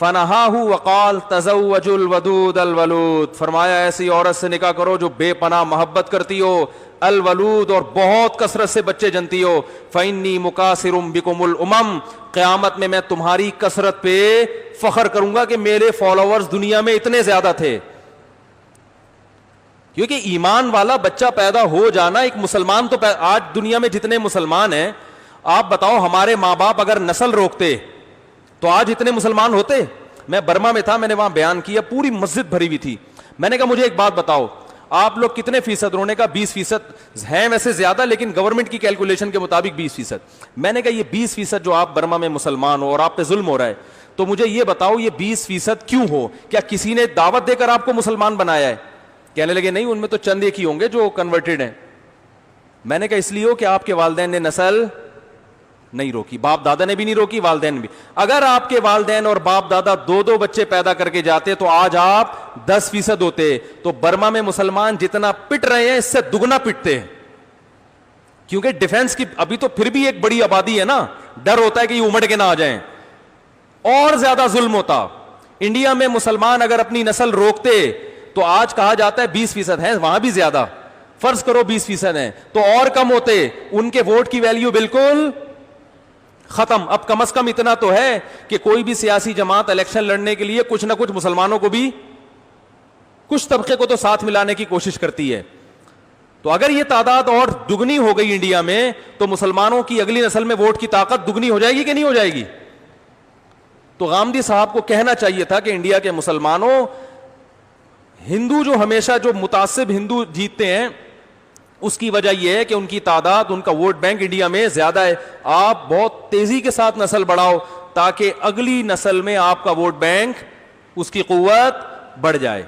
فنہاہ وقال تزوجوا الودود الولود، فرمایا ایسی عورت سے نکاح کرو جو بے پناہ محبت کرتی ہو، الولود اور بہت کثرت سے بچے جنتی ہو، فإنی مکاثر بکم الامم، قیامت میں میں تمہاری کثرت پہ فخر کروں گا کہ میرے فالوورز دنیا میں اتنے زیادہ تھے. کیونکہ ایمان والا بچہ پیدا ہو جانا ایک مسلمان تو آج دنیا میں جتنے مسلمان ہیں آپ بتاؤ، ہمارے ماں باپ اگر نسل روکتے تو آج اتنے مسلمان ہوتے؟ میں برما میں تھا، میں نے وہاں بیان کیا، پوری مسجد بھری ہوئی تھی. میں نے کہا مجھے ایک بات بتاؤ، آپ لوگ کتنے فیصد؟ انہوں نے کہا 20% ہیں، ویسے زیادہ لیکن گورنمنٹ کی کیلکولیشن کے مطابق 20%. میں نے کہا یہ 20% جو آپ برما میں مسلمان ہو اور آپ پہ ظلم ہو رہا ہے، تو مجھے یہ بتاؤ یہ 20% کیوں ہو؟ کیا کسی نے دعوت دے کر آپ کو مسلمان بنایا ہے؟ کہنے لگے نہیں، ان میں تو چند ایک ہی ہوں گے جو کنورٹڈ ہیں. میں نے کہا اس لیے ہو کہ آپ کے والدین نے نسل نہیں روکی، باپ دادا نے بھی نہیں روکی، والدین بھی. اگر آپ کے والدین اور باپ دادا دو بچے پیدا کر کے جاتے تو آج آپ 10% ہوتے. تو برما میں مسلمان جتنا پٹ رہے ہیں اس سے دگنا پٹتے ہیں، کیونکہ ڈیفنس کی ابھی تو پھر بھی ایک بڑی آبادی ہے نا، ڈر ہوتا ہے کہ یہ امڑ کے نہ آ جائیں، اور زیادہ ظلم ہوتا. انڈیا میں مسلمان اگر اپنی نسل روکتے تو آج کہا جاتا ہے 20% ہیں، وہاں بھی زیادہ، فرض کرو 20% ہیں تو اور کم ہوتے، ان کے ووٹ کی ویلیو بالکل ختم. اب کم از کم اتنا تو ہے کہ کوئی بھی سیاسی جماعت الیکشن لڑنے کے لیے کچھ نہ کچھ مسلمانوں کو بھی، کچھ طبقے کو تو ساتھ ملانے کی کوشش کرتی ہے. تو اگر یہ تعداد اور دگنی ہو گئی انڈیا میں تو مسلمانوں کی اگلی نسل میں ووٹ کی طاقت دگنی ہو جائے گی کہ نہیں ہو جائے گی؟ تو غامدی صاحب کو کہنا چاہیے تھا کہ انڈیا کے مسلمانوں، ہندو جو ہمیشہ جو متعصب ہندو جیتتے ہیں اس کی وجہ یہ ہے کہ ان کی تعداد، ان کا ووٹ بینک انڈیا میں زیادہ ہے. آپ بہت تیزی کے ساتھ نسل بڑھاؤ تاکہ اگلی نسل میں آپ کا ووٹ بینک، اس کی قوت بڑھ جائے.